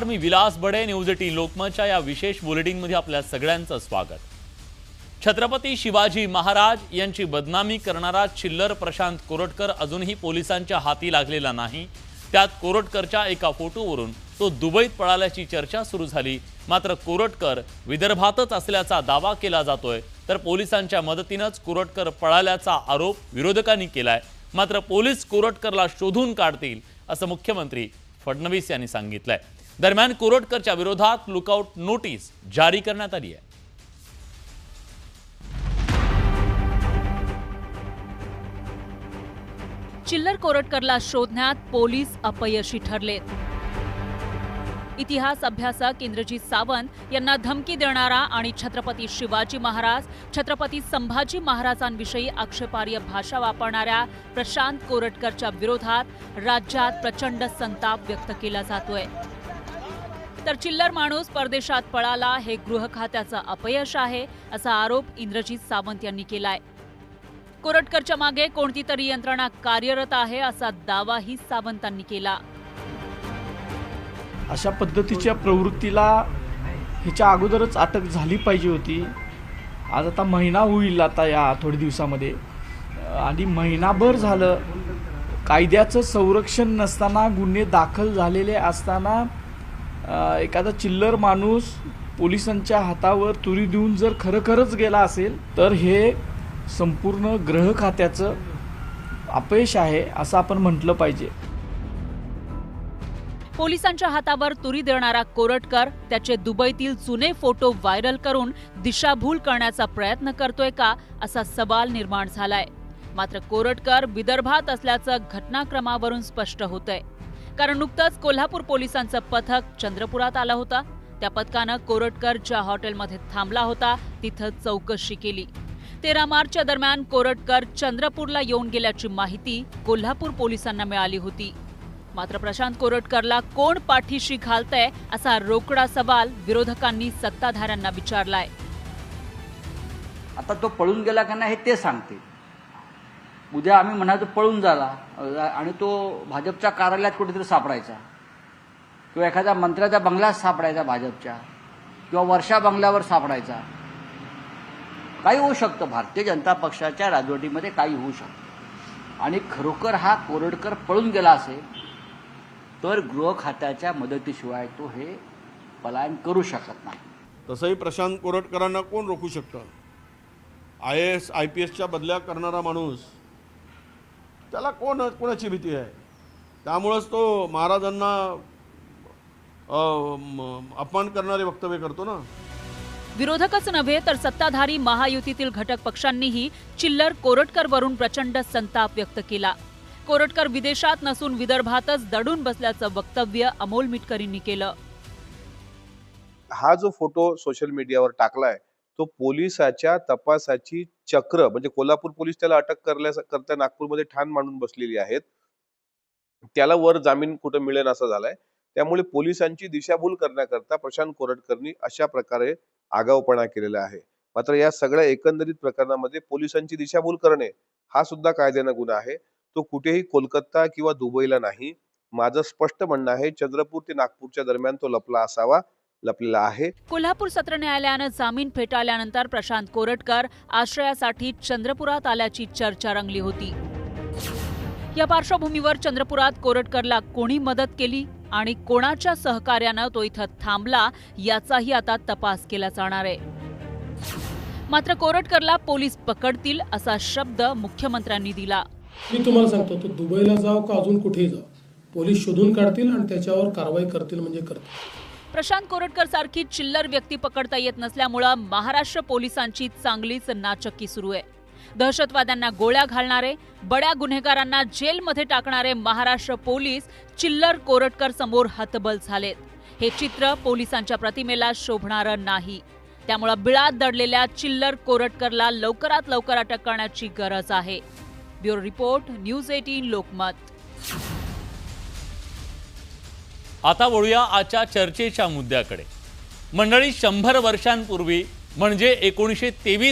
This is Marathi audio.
मी विलास बडे, न्यूज 18 लोकमतच्या या विशेष बुलेटिनमध्ये आपल्या सगळ्यांचं स्वागत। छत्रपती शिवाजी महाराज यांची बदनामी करणारा चिल्लर प्रशांत कोरटकर अजूनही पोलिसांच्या हाती लागलेला नाही। त्यात कोरटकरच्या एका फोटोवरून तो दुबईत पळाल्याची चर्चा सुरू झाली। मात्र कोरटकर विदर्भातच असल्याचा दावा केला जातोय, तर पोलिसांच्या मदतीनेच कोरटकर पळाल्याचा आरोप विरोधकांनी केलाय। मात्र पोलीस कोरटकरला शोधून काढतील असं मुख्यमंत्री फडणवीस यांनी सांगितलंय। दरम्यान कोरटकरच्या विरोधात लुकआउट नोटीस जारी करण्यात आली आहे। चिल्लर कोरटकरला शोधण्यात पोलीस अपयशी ठरलेत। इतिहास अभ्यासक इंद्रजीत सावंत यांना धमकी देणारा आणि छत्रपती शिवाजी महाराज, छत्रपती संभाजी महाराजांविषयी आक्षेपार्ह भाषा वापरणाऱ्या प्रशांत कोरटकरच्या विरोधात राज्यात प्रचंड संताप व्यक्त केला जातोय। तर चिल्लर माणूस परदेशात पळाला हे गृह खात्याचं अपयश आहे असा आरोप इंद्रजीत सावंत यांनी केलाय। कोरटकरच्या मागे कोणती तरी यंत्रणा कार्यरत आहे असा दावाही सावंतांनी केला। अशा पद्धतीच्या प्रवृत्तीला ह्याच्या अगोदरच अटक झाली पाहिजे होती। आज आता महिना होईल, आता या थोड्या दिवसामध्ये, आणि महिनाभर झालं कायद्याचं संरक्षण नसताना, गुन्हे दाखल झालेले असताना एखादा चिल्लर माणूस पोलिसांच्या हातावर तुरी देऊन जर खरंच गेला असेल तर हे संपूर्ण गृह खात्याचं अपयश आहे असं आपण म्हटलं पाहिजे। पोलिसांच्या हातावर तुरी देणारा कोरटकर त्याचे दुबईतील जुने फोटो व्हायरल करून दिशाभूल करण्याचा प्रयत्न करतोय का असा सवाल निर्माण झालाय। मात्र कोरटकर विदर्भात असल्याचं घटनाक्रमावरून स्पष्ट होतंय, कारण नुकतंच कोल्हापूर पोलिसांचं पथक चंद्रपुरात आलं होतं। त्या पथकानं कोरटकर ज्या हॉटेलमध्ये थांबला होता तिथं चौकशी केली। 13 मार्चच्या दरम्यान कोरटकर चंद्रपूरला येऊन गेल्याची माहिती कोल्हापूर पोलिसांना मिळाली होती। मात्र प्रशांत कोरटकरला कोण पाठीशी घालतंय असा रोकडा सवाल विरोधकांनी सत्ताधाऱ्यांना विचारलाय। आता तो पळून गेला का नाही ते सांगते। उद्या आम्ही म्हणायचो पळून झाला आणि तो भाजपच्या कार्यालयात कुठेतरी सापडायचा, किंवा एखाद्या मंत्र्याच्या बंगल्यात सापडायचा भाजपच्या, किंवा वर्षा बंगल्यावर सापडायचा। काही होऊ शकतं, भारतीय जनता पक्षाच्या राजवटीमध्ये काही होऊ शकतं। आणि खरोखर हा कोरटकर पळून गेला असेल तर गृह खात्याच्या मदतीशिवाय तो हे पलायन करू शकत नाही। तसंही प्रशांत कोरटकरांना कोण रोखू शकतं? IAS IPSच्या बदल्या करणारा माणूस, त्याला कोणाची भीती आहे? त्यामुळेच तो महाराजांना अपमान करणारे वक्तव्य करतो ना। विरोधकच नव्हे तर सत्ताधारी महायुतीतील घटक पक्षांनीही चिल्लर कोरटकरवरून प्रचंड संताप व्यक्त केला। कोरटकर विदेशात नसून विदर्भातच दडून बसल्याचं वक्तव्य अमोल मिटकरींनी केलं। हा जो फोटो सोशल मीडियावर टाकलाय तो पोलिसाच्या तपासाची चक्र, म्हणजे कोल्हापूर पोलीस त्याला अटक करता नागपूरमध्ये ठाण मांडून बसलेली आहेत। त्याला वर जामीन कुठं मिळेल असं झालाय। त्यामुळे पोलिसांची दिशाभूल करण्याकरता प्रशांत कोरटकरनी अशा प्रकारे आगाऊपणा केलेला आहे। मात्र या सगळ्या एकंदरीत प्रकरणामध्ये पोलिसांची दिशाभूल करणे हा सुद्धा कायद्यानं गुन्हा आहे। तो कुठेही कोलकाता किंवा दुबईला नाही। माझं स्पष्ट म्हणणं आहे, चंद्रपूर ते नागपूरच्या दरम्यान तो लपलेला आहे। कोल्हापूर सत्र न्यायालयानं जामीन फेटाळल्यानंतर प्रशांत कोरटकर आश्रयासाठी चंद्रपुरात आल्याची चर्चा रंगली होती। या पार्श्वभूमीवर चंद्रपुरात कोरटकरला कोणी मदत केली आणि कोणाच्या सहकार्यानं तो इथं थांबला याचाही आता तपास केला जाणार आहे। मात्र कोरटकरला पोलीस पकडतील असा शब्द मुख्यमंत्र्यांनी दिला। मी तुम्हाला सांगतो, तो दुबईला जाव का अजून कुठेही जाव, पोलीस शोधून काढतील आणि त्याच्यावर कारवाई करतील म्हणजे करतील। प्रशांत कोरटकर सारखी चिल्लर व्यक्ती पकडता येत नसल्यामुळे महाराष्ट्र पोलिसांची चांगलीच नाचक्की सुरू आहे। दहशतवाद्यांना गोळ्या घालणारे, बड्या गुन्हेगारांना जेलमध्ये टाकणारे महाराष्ट्र पोलीस चिल्लर कोरटकर समोर हतबल झालेत। हे चित्र पोलिसांच्या प्रतिमेला शोभणारं नाही। त्यामुळे बिळात दडलेल्या चिल्लर कोरटकरला लवकरात लवकर अटक करण्याची गरज आहे। Bureau report, news 18 Lokmat. आता वळूया आजच्या चर्चेच्या मुद्द्याकडे। मंडळी, 100 वर्षांपूर्वी म्हणजे 1923